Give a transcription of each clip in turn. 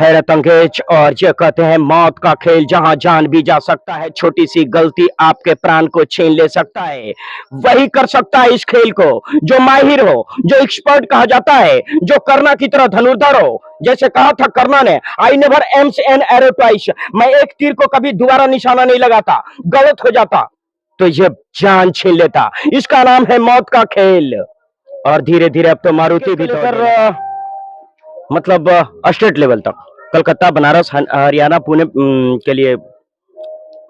हैरत अंगेज और ये कहते हैं मौत का खेल जहां जान भी जा सकता है, छोटी सी गलती आपके प्राण को छीन ले सकता है। वही कर सकता है इस खेल को जो माहिर हो, जो एक्सपर्ट कहा जाता है, जो कर्णा की तरह धनुर्धर हो। जैसे कहा था कर्णा ने, I never AIIMS an arrow twice, मैं एक तीर को कभी दोबारा निशाना नहीं लगाता, गलत हो जाता तो ये जान छीन लेता। इसका नाम है मौत का खेल। और धीरे धीरे अब तो मारुति भी मतलब स्टेट लेवल तक कलकत्ता, बनारस, हरियाणा, पुणे के लिए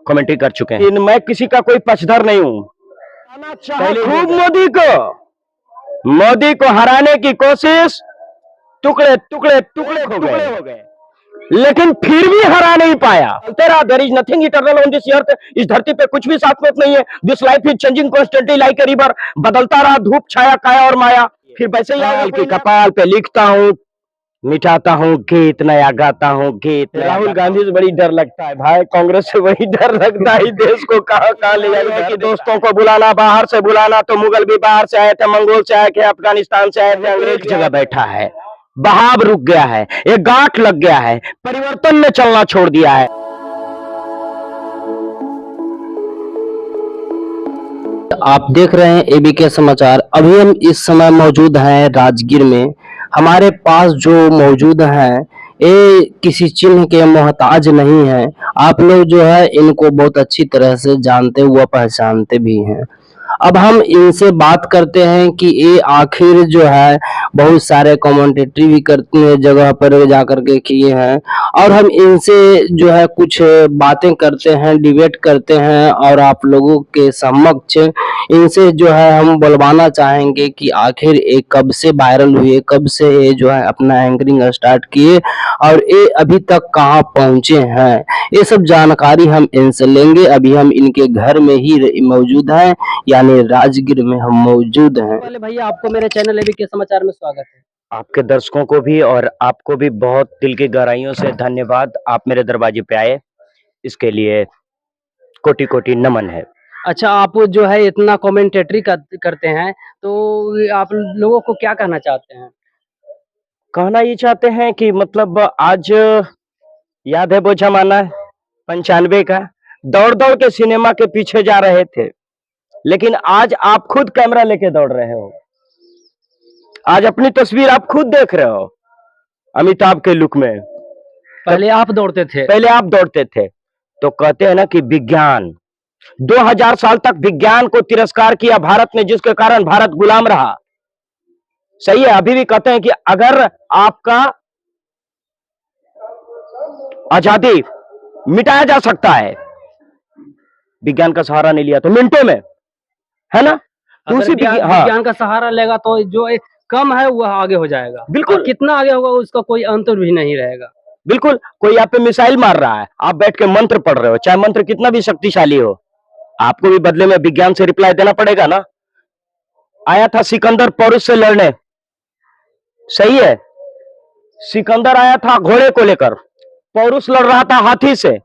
कमेंट्री कर चुके हैं। मैं किसी का कोई पक्षधर नहीं हूं। खूब मोदी को हराने की कोशिश, टुकड़े टुकड़े टुकड़े हो गए, लेकिन फिर भी हरा नहीं पाया। तेरा there is nothing eternal on this earth, इस धरती पे कुछ भी शाश्वत नहीं है। This life is changing constantly like a river, बदलता रहा धूप छाया काया और माया। फिर वैसे ही की कपाल पे लिखता हूँ, मिटाता हूँ गीत, नया गाता हूँ गीत। राहुल गांधी से बड़ी डर लगता है भाई, कांग्रेस से बड़ी डर लगता है। देश को कहाँ ले जाएगा कि दोस्तों को बुलाना, बाहर से बुलाना, तो मुगल भी बाहर से आए थे, मंगोल से आए थे, अफगानिस्तान से आए थे। एक जगह बैठा है, बहाव रुक गया है, एक गांठ लग गया है, परिवर्तन ने चलना छोड़ दिया है। आप देख रहे हैं एबीके समाचार। अभी हम इस समय मौजूद हैं राजगीर में। हमारे पास जो मौजूद हैं ये किसी चिन्ह के मोहताज नहीं है। आप लोग जो है इनको बहुत अच्छी तरह से जानते व पहचानते भी हैं। अब हम इनसे बात करते हैं कि ये आखिर जो है बहुत सारे कमेंटेटरी भी करते हैं, जगह पर जाकर के किए हैं, और हम इनसे जो है कुछ बातें करते हैं, डिबेट करते हैं, और आप लोगों के समक्ष इनसे जो है हम बुलवाना चाहेंगे कि आखिर ये कब से वायरल हुए, कब से ये जो है अपना एंकरिंग स्टार्ट किए और ये अभी तक कहाँ पहुंचे हैं। ये सब जानकारी हम इनसे लेंगे। अभी हम इनके घर में ही मौजूद हैं, यानी राजगीर में हम मौजूद हैं। पहले भैया आपको मेरे चैनल एबीके समाचार में स्वागत है। आपके दर्शकों को भी और आपको भी बहुत दिल की गहराइयों से धन्यवाद। आप मेरे दरवाजे पे आए, इसके लिए कोटि कोटि नमन है। अच्छा, आप जो है इतना कमेंटेटरी करते हैं, तो आप लोगों को क्या कहना चाहते हैं? कहना ये चाहते हैं कि मतलब आज याद है वो जमाना 95 का, दौड़ दौड़ के सिनेमा के पीछे जा रहे थे, लेकिन आज आप खुद कैमरा लेके दौड़ रहे हो। आज अपनी तस्वीर आप खुद देख रहे हो अमिताभ के लुक में। पहले आप दौड़ते थे। पहले आप दौड़ते थे। तो कहते हैं ना कि विज्ञान 2000 साल तक विज्ञान को तिरस्कार किया भारत ने, जिसके कारण भारत गुलाम रहा। सही है। अभी भी कहते हैं कि अगर आपका आजादी मिटाया जा सकता है, विज्ञान का सहारा नहीं लिया तो मिनटों में, है ना। तो उसी विज्ञान का सहारा लेगा तो जो कम है वह आगे हो जाएगा। बिल्कुल। कितना आगे होगा उसका कोई अंतर भी नहीं रहेगा। बिल्कुल। कोई आप पे मिसाइल मार रहा है, आप बैठ के मंत्र पढ़ रहे हो, चाहे मंत्र कितना भी शक्तिशाली हो, आपको भी बदले में विज्ञान से रिप्लाई देना पड़ेगा ना। आया था सिकंदर पौरुष से लड़ने, सही है। सिकंदर आया था घोड़े को लेकर, पौरुष लड़ रहा था हाथी से।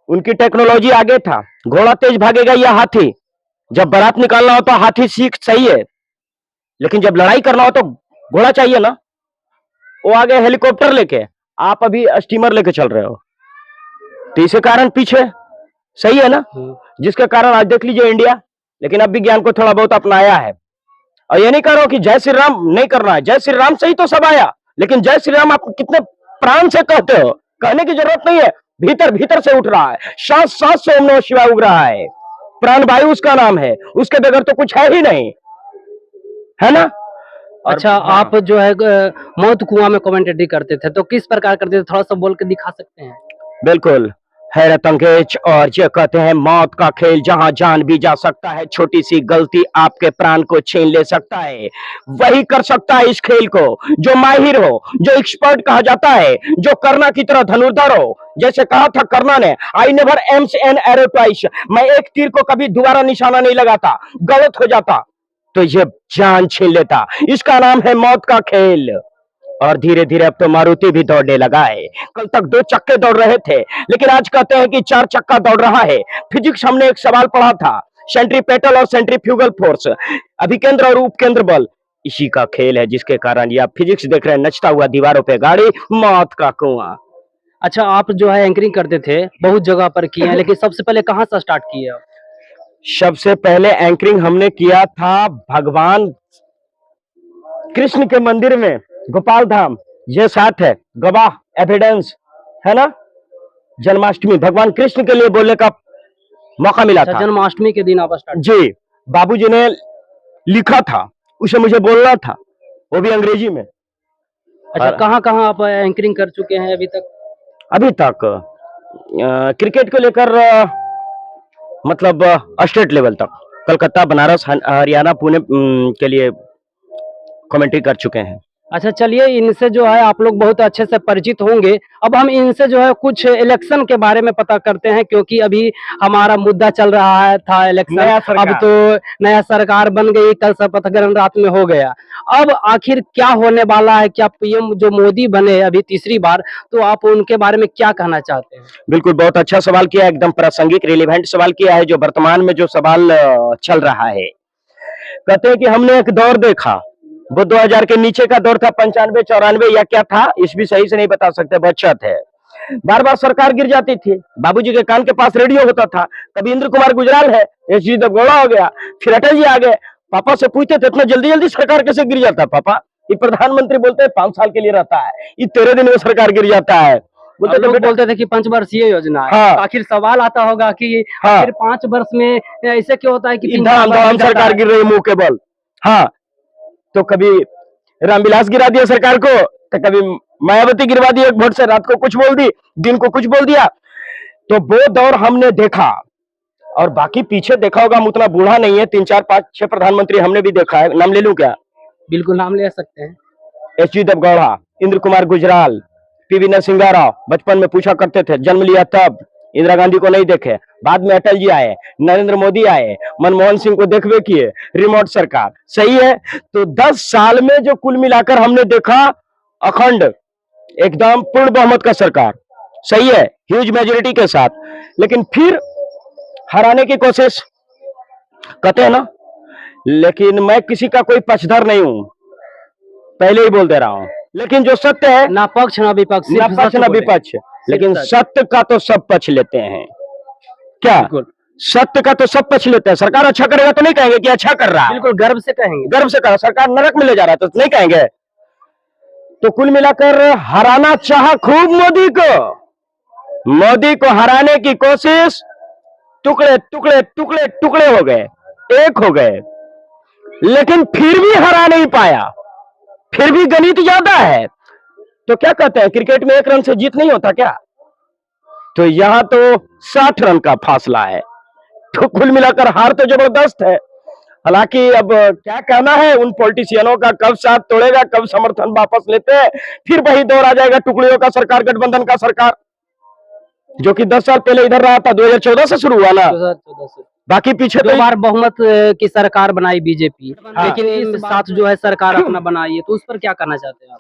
उनकी टेक्नोलॉजी आगे था, घोड़ा तेज भागेगा या हाथी। जब बारात निकालना हो तो हाथी सीख, सही है, लेकिन जब लड़ाई करना हो तो घोड़ा चाहिए ना। वो आगे हेलीकॉप्टर लेके, आप अभी स्टीमर लेके चल रहे हो, तो इसी कारण पीछे, सही है ना। जिसके कारण आज देख लीजिए इंडिया, लेकिन अब विज्ञान को थोड़ा बहुत अपनाया है। और ये नहीं कह रहा हूं कि जय श्री राम नहीं करना है, जय श्री राम से ही तो सब आया, लेकिन जय श्री राम आप कितने प्राण से कहते हो, कहने की जरूरत नहीं है, भीतर भीतर से उठ रहा है, सांस सांस से ओम नमः शिवाय उग रहा है। प्राण वायु उसका नाम है, उसके बगैर तो कुछ है ही नहीं, है ना। अच्छा, आप जो है मौत कुआं में कमेंटेटरी करते थे, तो किस प्रकार करते थे, थोड़ा सा बोल के दिखा सकते हैं? बिल्कुल। हैरत अंगेज और ये कहते हैं मौत का खेल जहां जान भी जा सकता है, छोटी सी गलती आपके प्राण को छीन ले सकता है। वही कर सकता है इस खेल को जो माहिर हो, जो एक्सपर्ट कहा जाता है, जो कर्णा की तरह धनुर्धर हो। जैसे कहा था कर्णा ने, I never AIIMS an arrow twice, मैं एक तीर को कभी दोबारा निशाना नहीं लगाता, गलत हो जाता तो ये जान छीन लेता। इसका नाम है मौत का खेल। और धीरे धीरे अब तो मारुति भी दौड़ने लगा है। कल तक 2 चक्के दौड़ रहे थे, लेकिन आज कहते हैं कि 4 चक्का दौड़ रहा है। फिजिक्स हमने एक सवाल पढ़ा था, सेंट्रीपेटल और सेंट्रीफ्यूगल फोर्स, अभिकेंद्र और उपकेंद्र बल, इसी का खेल है जिसके कारण ये आप फिजिक्स देख रहे हैं, नचता हुआ दीवारों पे गाड़ी, मौत का कुआं। अच्छा, आप जो है एंकरिंग करते थे, बहुत जगह पर किए हैं, लेकिन सबसे पहले कहाँ से स्टार्ट किए आप? सबसे पहले एंकरिंग हमने किया था भगवान कृष्ण के मंदिर में, गोपाल धाम। ये साथ है, गवाह एविडेंस है ना। जन्माष्टमी भगवान कृष्ण के लिए बोलने का मौका मिला अच्छा, था। जन्माष्टमी के दिन आप स्टार्ट? जी, बाबूजी ने लिखा था, उसे मुझे बोलना था, वो भी अंग्रेजी में। अच्छा, कहाँ कहाँ आप एंकरिंग कर चुके हैं अभी तक? अभी तक क्रिकेट को लेकर मतलब स्टेट लेवल तक कलकत्ता, बनारस, हरियाणा, पुणे के लिए कमेंट्री कर चुके हैं। अच्छा, चलिए, इनसे जो है आप लोग बहुत अच्छे से परिचित होंगे। अब हम इनसे जो है कुछ इलेक्शन के बारे में पता करते हैं, क्योंकि अभी हमारा मुद्दा चल रहा है था इलेक्शन। नया सरकार। अब तो नया सरकार बन गई, कल शपथ ग्रहण रात में हो गया। अब आखिर क्या होने वाला है? क्या पीएम जो मोदी बने अभी तीसरी बार, तो आप उनके बारे में क्या कहना चाहते हैं? बिल्कुल, बहुत अच्छा सवाल किया, एकदम प्रासंगिक रिलेवेंट सवाल किया है, जो वर्तमान में जो सवाल चल रहा है। कहते हैं कि हमने एक दौर देखा, वो 2000 के नीचे का दौर था, 95, 94 या क्या था, इस भी सही से नहीं बता सकते, बचत है। बार बार सरकार गिर जाती थी, बाबूजी के कान के पास रेडियो होता था, कभी इंद्र कुमार गुजराल है, एच.डी. देवगौड़ा हो गया, फिर अटल जी आ गए। पापा से पूछते थे, इतना जल्दी जल्दी सरकार कैसे गिर जाता पापा? ये प्रधानमंत्री बोलते हैं 5 साल के लिए रहता है, ये 13 दिन में सरकार गिर जाता है। बोलते थे लोग बेटा, बोलते थे कि 5 वर्षीय योजना है। हाँ। आखिर सवाल आता होगा कि हाँ। आखिर 5 वर्ष में ऐसे क्यों होता है कि 3 धाम धाम सरकार गिर रही है मुंह के बल। हाँ, तो कभी रामविलास गिरा दिया सरकार को, तो कभी मायावती गिरवा दी, एक वोट से, रात को कुछ बोल दी, दिन को कुछ बोल दिया। तो वो दौर हमने देखा, और बाकी पीछे देखा होगा, हम उतना बूढ़ा नहीं है, 3, 4, 5, 6 प्रधानमंत्री हमने भी देखा है। नाम ले लूं क्या? बिल्कुल, नाम ले सकते हैं। एच.डी. देवगौड़ा, इंद्र कुमार गुजराल, पी.वी. नरसिंह राव, बचपन में पूछा करते थे, जन्म लिया तब इंदिरा गांधी को नहीं देखे, बाद में अटल जी आए, नरेंद्र मोदी आए, मनमोहन सिंह को देखवे किए, रिमोट सरकार। सही है। तो 10 साल में जो कुल मिलाकर हमने देखा, अखंड एकदम पूर्ण बहुमत का सरकार, सही है, ह्यूज मेजोरिटी के साथ। लेकिन फिर हराने की कोशिश, कहते हैं ना, लेकिन मैं किसी का कोई पक्षधर नहीं हूं, पहले ही बोल दे रहा हूं। लेकिन जो सत्य है, ना पक्ष ना विपक्ष, ना सिर्फ पक्ष सत्य ना बोले। विपक्ष, लेकिन सच। सत्य का तो सब पक्ष लेते हैं। क्या? बिल्कुल सत्य का तो सब पक्ष लेते हैं। सरकार अच्छा करेगा तो नहीं कहेंगे कि अच्छा कर रहा है, बिल्कुल गर्व से कहेंगे। गर्व से कहा। सरकार नरक में ले जा रहा है तो नहीं कहेंगे। तो कुल मिलाकर हराना चाहा खूब मोदी को हराने की कोशिश, टुकड़े टुकड़े टुकड़े टुकड़े हो गए, एक हो गए, लेकिन फिर भी हरा नहीं पाया, फिर भी गणित ज्यादा है। तो क्या कहते हैं, क्रिकेट में 1 रन से जीत नहीं होता क्या? तो यहां तो 60 रन का फासला है। तो कुल मिलाकर हार तो जबरदस्त है। हालांकि अब क्या कहना है उन पॉलिटिशियनों का, कब साथ तोड़ेगा, कब समर्थन वापस लेते हैं, फिर वही दौर आ जाएगा टुकड़ियों का सरकार, गठबंधन का सरकार, जो कि 10 साल पहले इधर रहा था, 2014 से शुरू हुआ ना। 2014 से बाकी पीछे 2 तो बार बहुमत की सरकार बनाई बीजेपी, हाँ। लेकिन इस साथ जो है सरकार अपना बनाई है, तो उस पर क्या कहना चाहते हैं आप?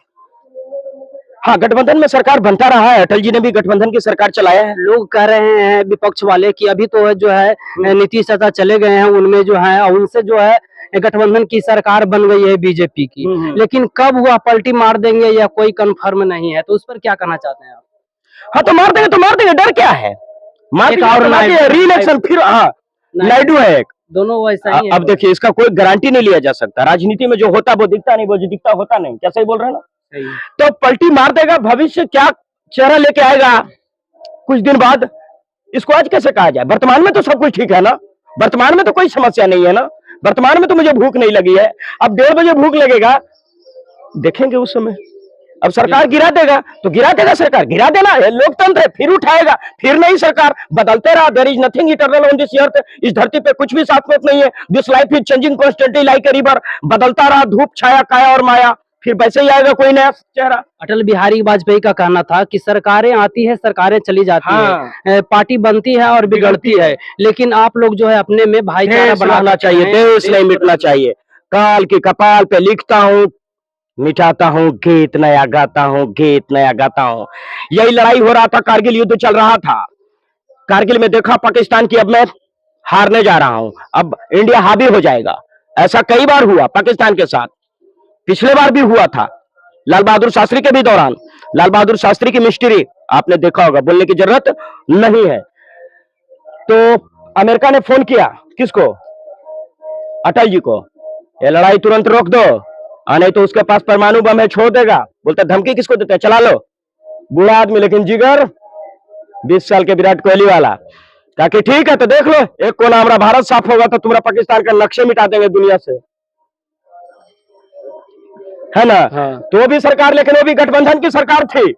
हाँ, गठबंधन में सरकार बनता रहा है, अटल जी ने भी गठबंधन की सरकार चलाया है। लोग कह रहे हैं विपक्ष वाले कि अभी तो है जो है नीतीश चाचा चले गए हैं, उनमें जो है उनसे जो है गठबंधन की सरकार बन गई है बीजेपी की, लेकिन कब वह पलटी मार देंगे या कोई कंफर्म नहीं है, तो उस पर क्या कहना चाहते हैं आप? हाँ, तो मार देंगे, डर क्या है? मार एक दिया और तो मार दिया, नायडू- री-इलेक्शन फिर। हाँ, नायडू है एक। दोनों वैसा ही है। अब देखिए, इसका कोई गारंटी नहीं लिया जा सकता। राजनीति में जो होता वो दिखता नहीं, वो जो दिखता होता नहीं। क्या सही बोल रहे हैं ना? सही। तो पलटी मार देगा, भविष्य क्या चेहरा लेके आएगा कुछ दिन बाद, इसको आज कैसे कहा जाए? वर्तमान में तो सब कुछ ठीक है ना, वर्तमान में तो कोई समस्या नहीं है ना, वर्तमान में तो मुझे भूख नहीं लगी है। अब 1:30 बजे भूख लगेगा, देखेंगे उस समय। अब सरकार गिरा देगा तो गिरा देगा, सरकार गिरा देना है, लोकतंत्र है, फिर उठाएगा, फिर नई सरकार बदलते रहा। There is nothing eternal on this earth. इस धरती पे कुछ भी शाश्वत नहीं है। This life is changing constantly like a river. बदलता रहा, धूप छाया, काया और माया, फिर वैसे ही आएगा कोई नया चेहरा। अटल बिहारी वाजपेयी का कहना था कि सरकारें आती है, सरकारें चली जाती हाँ। है, पार्टी बनती है और बिगड़ती है, लेकिन आप लोग जो है अपने में भाईचारा देश बनाना रहना चाहिए, देश नहीं मिटना चाहिए। काल की कपाल पे लिखता हूँ, मिटाता हूँ, गीत नया गाता हूँ, गीत नया गाता हूँ। यही लड़ाई हो रहा था, कारगिल युद्ध चल रहा था। कारगिल में देखा पाकिस्तान की, अब मैं हारने जा रहा हूं, अब इंडिया हावी हो जाएगा। ऐसा कई बार हुआ पाकिस्तान के साथ। पिछले बार भी हुआ था, लाल बहादुर शास्त्री के भी दौरान। लाल बहादुर शास्त्री की मिस्ट्री आपने देखा होगा, बोलने की जरूरत नहीं है। तो अमेरिका ने फोन किया किसको? अटल जी को, ये लड़ाई तुरंत रोक दो, नहीं तो उसके पास परमाणु बम है, छोड़ देगा। बोलते धमकी किसको देते हैं? चला लो। बूढ़ा आदमी लेकिन जिगर, 20 साल के विराट कोहली वाला, कहा कि ठीक है तो देख लो, एक कोना हमारा भारत साफ होगा तो तुम्हारा पाकिस्तान का नक्शे मिटा देंगे दुनिया से, है ना? हाँ। तो वो भी सरकार, लेकिन वो भी गठबंधन की सरकार थी,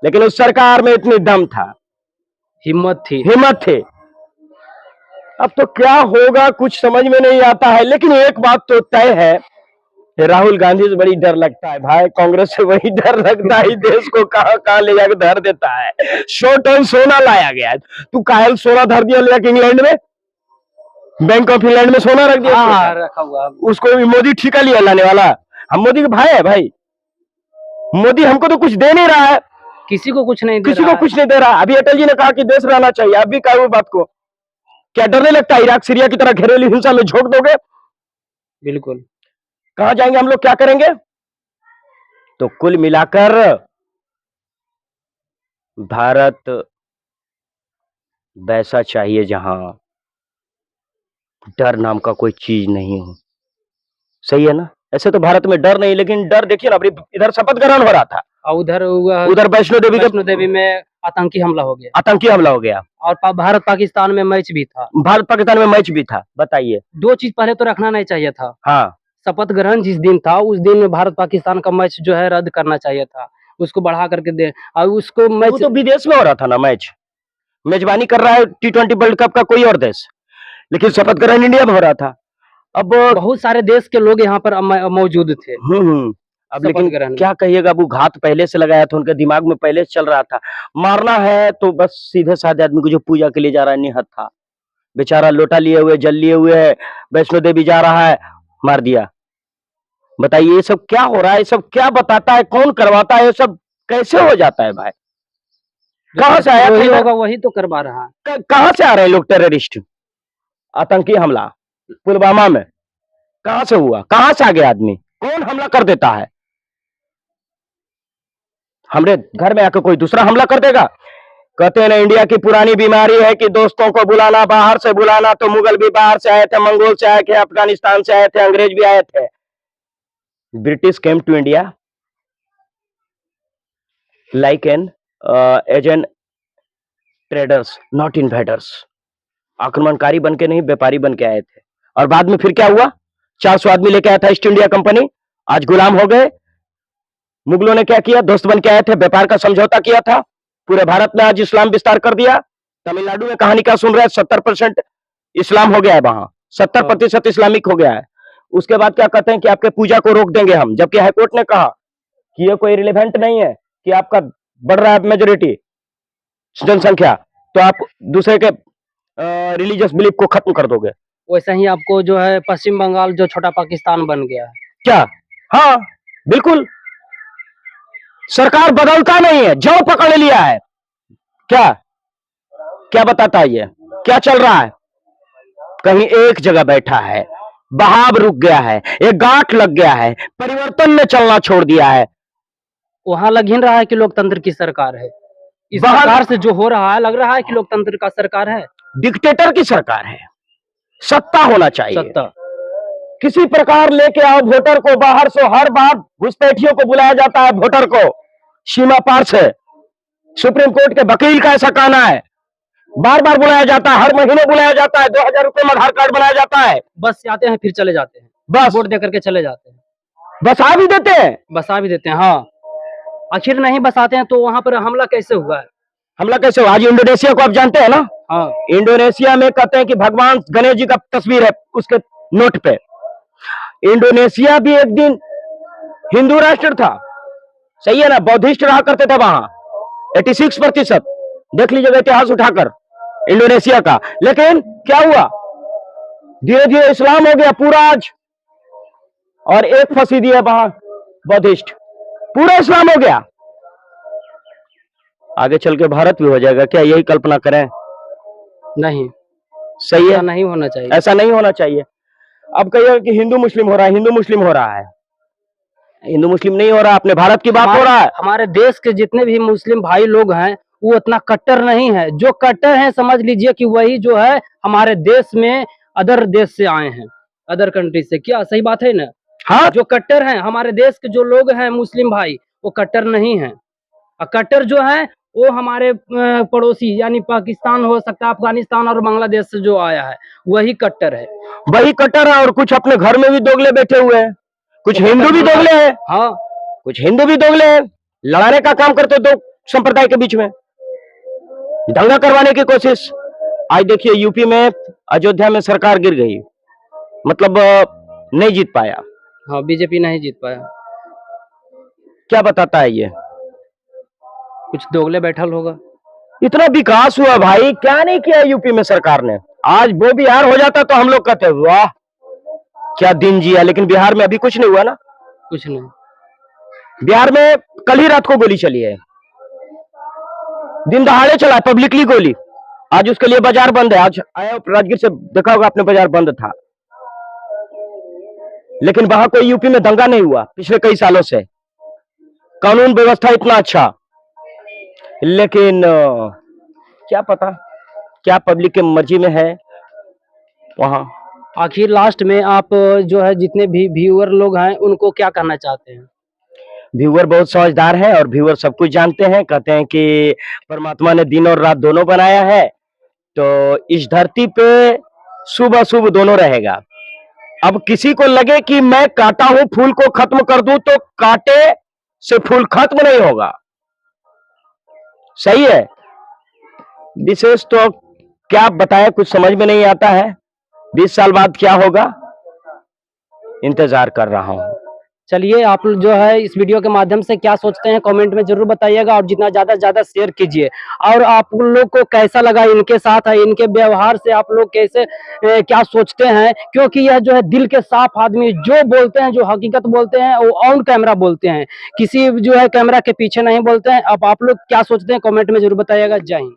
लेकिन उस सरकार में इतनी दम था, हिम्मत थी। हिम्मत थी। अब तो क्या होगा कुछ समझ में नहीं आता है, लेकिन एक बात तो तय है, राहुल गांधी से बड़ी डर लगता है भाई, कांग्रेस से बड़ी डर लगता है, देश को कहां कहां ले जाकर धर देता है। 100 टन सोना लाया गया है, तू कायल सोना धर दिया ले जाके इंग्लैंड में, बैंक ऑफ इंग्लैंड में सोना रख दिया। हाँ, रखा हुआ। उसको भी मोदी ठिका लिया लाने वाला। हम मोदी के भाई है भाई, मोदी हमको तो कुछ दे नहीं रहा है, किसी को कुछ नहीं दे किसी रहा को कुछ नहीं दे रहा। अभी अटल जी ने कहा कि देश रहना चाहिए, आप भी कहा बात को, क्या डर नहीं लगता इराक सीरिया की तरह घरेलू हिंसा में झोंक दोगे? बिल्कुल। कहां जाएंगे हम लोग, क्या करेंगे? तो कुल मिलाकर भारत वैसा चाहिए जहां डर नाम का कोई चीज नहीं हो। सही है ना? ऐसे तो भारत में डर नहीं, लेकिन डर देखिए ना, अभी इधर शपथ ग्रहण हो रहा था, और उधर वैष्णो देवी में आतंकी हमला हो गया, आतंकी हमला हो गया, और भारत पाकिस्तान में मैच भी था। भारत पाकिस्तान में मैच भी था। बताइए, 2 चीज पहले तो रखना नहीं चाहिए था। हाँ, शपथ ग्रहण जिस दिन था उस दिन भारत पाकिस्तान का मैच जो है रद्द करना चाहिए था, उसको बढ़ा करके दे, और उसको वो मैच तो विदेश में हो रहा था ना मैच, मेजबानी कर रहा है T20 वर्ल्ड कप का कोई और देश, लेकिन शपथ ग्रहण इंडिया में हो रहा था। अब बहुत सारे देश के लोग यहाँ पर मौजूद थे। अब शपथ लेकिन ग्रहण में। क्या कहिएगा, वो घात पहले से लगाया था, उनके दिमाग में पहले से चल रहा था, मारना है तो बस सीधे साधे आदमी को जो पूजा के लिए जा रहा है, निहत्था था बेचारा, लोटा लिए हुए, जल लिए हुए है, वैष्णो देवी जा रहा है, मार दिया। बताइए ये सब क्या हो रहा है, ये सब क्या बताता है, कौन करवाता है, ये सब कैसे हो जाता है भाई? कहां से आया वही था? होगा, वही तो करवा रहा है। कहां से आ रहे हैं लोग टेररिस्ट? आतंकी हमला पुलवामा में कहां से हुआ, कहां से आ गया आदमी, कौन हमला कर देता है? हमरे घर में आकर कोई दूसरा हमला कर देगा? कहते हैं ना, इंडिया की पुरानी बीमारी है कि दोस्तों को बुलाना, बाहर से बुलाना, तो मुगल भी बाहर से आए थे, मंगोल से आए थे, अफगानिस्तान से आए थे, अंग्रेज भी आए थे। British came to India like an agent traders, not invaders। आक्रमणकारी बन के नहीं, व्यापारी बन के आए थे। और बाद में फिर क्या हुआ? 400 आदमी लेके आया था ईस्ट इंडिया कंपनी, आज गुलाम हो गए। मुगलों ने क्या किया? दोस्त बन के आए थे, व्यापार का समझौता किया था, पूरे भारत में आज इस्लाम विस्तार कर दिया। तमिलनाडु में कहानी क्या सुन रहे हैं, 70% इस्लाम हो गया है वहां, 70% इस्लामिक हो गया है। उसके बाद क्या कहते हैं कि आपके पूजा को रोक देंगे हम, जबकि हाईकोर्ट ने कहा कि ये कोई रिलेवेंट नहीं है कि आपका बढ़ रहा है मेजोरिटी जनसंख्या, तो आप दूसरे के रिलीजियस बिलीफ को खत्म कर दोगे। वैसा ही आपको जो है पश्चिम बंगाल जो छोटा पाकिस्तान बन गया है। क्या? हाँ बिल्कुल, सरकार बदलता नहीं है, जो पकड़ लिया है। क्या क्या बताता है ये, क्या चल रहा है? कहीं एक जगह बैठा है, बहाव रुक गया है, एक गांठ लग गया है, परिवर्तन ने चलना छोड़ दिया है। वहां लग ही रहा है कि लोकतंत्र की सरकार है। इस सरकार से जो हो रहा है, लग रहा है कि लोकतंत्र का सरकार है, डिक्टेटर की सरकार है। सत्ता होना चाहिए, सत्ता। किसी प्रकार लेके आओ वोटर को बाहर से, हर बार घुसपैठियों को बुलाया जाता है, वोटर को सीमा पार से। सुप्रीम कोर्ट के वकील का ऐसा कहना है, बार बार बुलाया जाता है, हर महीने बुलाया जाता है, 2000 रुपए में आधार कार्ड बनाया जाता है। बस से आते हैं फिर चले जाते हैं, बस वोट दे करके चले जाते हैं, बसा भी देते हैं, बसा भी देते हैं। हाँ, आखिर नहीं बसाते हैं तो वहां पर हमला कैसे हुआ है? हमला कैसे हुआ? आज इंडोनेशिया को आप जानते हैं ना? हाँ, इंडोनेशिया में कहते हैं कि भगवान गणेश जी का तस्वीर है उसके नोट पे। इंडोनेशिया भी एक दिन हिंदू राष्ट्र था, सही है ना, बौद्धिस्ट रहा करते थे वहां, 86%। देख लीजिएगा इतिहास उठाकर इंडोनेशिया का। लेकिन क्या हुआ? धीरे धीरे इस्लाम हो गया पूरा आज, और एक फसीदी है वहां बौद्धिस्ट, पूरा इस्लाम हो गया। आगे चल के भारत भी हो जाएगा क्या? यही कल्पना करें? नहीं, सही है, ऐसा नहीं होना चाहिए। ऐसा नहीं होना चाहिए। अब कहिएगा कि हिंदू मुस्लिम हो रहा है, हिंदू मुस्लिम हो रहा है, हिंदू मुस्लिम नहीं हो रहा, अपने भारत की बात हो रहा है। हमारे देश के जितने भी मुस्लिम भाई लोग हैं वो उतना कट्टर नहीं है। जो कट्टर हैं समझ लीजिए कि वही जो है हमारे देश में अदर देश से आए हैं, अदर कंट्री से। क्या सही बात है ना? हाँ, जो कट्टर हैं हमारे देश के जो लोग हैं मुस्लिम भाई, वो कट्टर नहीं है। और कट्टर जो है वो हमारे पड़ोसी यानी पाकिस्तान हो सकता है, अफगानिस्तान और बांग्लादेश से जो आया है वही कट्टर है। वही कट्टर है। और कुछ अपने घर में भी दोगले बैठे हुए हैं, कुछ हिंदू भी दोगले हैं, हाँ, कुछ हिंदू भी दोगले हैं, लड़ाने का काम करते दो संप्रदाय के बीच में, दंगा करवाने की कोशिश। आज देखिए यूपी में अयोध्या में सरकार गिर गई, मतलब नहीं जीत पाया। हाँ, बीजेपी नहीं जीत पाया। क्या बताता है ये? कुछ दोगले बैठल होगा। इतना विकास हुआ भाई, क्या नहीं किया यूपी में सरकार ने। आज वो बिहार हो जाता तो हम लोग कहते वाह क्या दिन जिया, लेकिन बिहार में अभी कुछ नहीं हुआ ना। कुछ नहीं। बिहार में कल ही रात को गोली चली है, दिन दहाड़े चला है, पब्लिकली गोली। आज उसके लिए बाजार बंद है। आज आया राजगीर से, देखा होगा आपने, बाजार बंद था। लेकिन वहां कोई यूपी में दंगा नहीं हुआ पिछले कई सालों से, कानून व्यवस्था इतना अच्छा। लेकिन क्या पता क्या पब्लिक के मर्जी में है वहां। आखिर लास्ट में आप जो है जितने भी व्यूअर लोग हैं उनको क्या कहना चाहते हैं? व्यूअर बहुत समझदार है और व्यूअर सब कुछ जानते हैं। कहते हैं कि परमात्मा ने दिन और रात दोनों बनाया है, तो इस धरती पे शुभ अशुभ दोनों रहेगा। अब किसी को लगे कि मैं काटा हूं फूल को खत्म कर दूं, तो काटे से फूल खत्म नहीं होगा। सही है। विशेष तो क्या बताए, कुछ समझ में नहीं आता है। 20 साल बाद क्या होगा, इंतजार कर रहा हूं। चलिए, आप जो है इस वीडियो के माध्यम से क्या सोचते हैं कमेंट में जरूर बताइएगा, और जितना ज्यादा से ज्यादा शेयर कीजिए। और आप लोग को कैसा लगा इनके साथ है, इनके व्यवहार से आप लोग कैसे क्या सोचते हैं? क्योंकि यह जो है दिल के साफ आदमी, जो बोलते हैं, जो हकीकत बोलते हैं, वो ऑन कैमरा बोलते हैं, किसी जो है कैमरा के पीछे नहीं बोलते हैं। अब आप लोग क्या सोचते हैं कमेंट में जरूर बताइएगा। जय हिंद।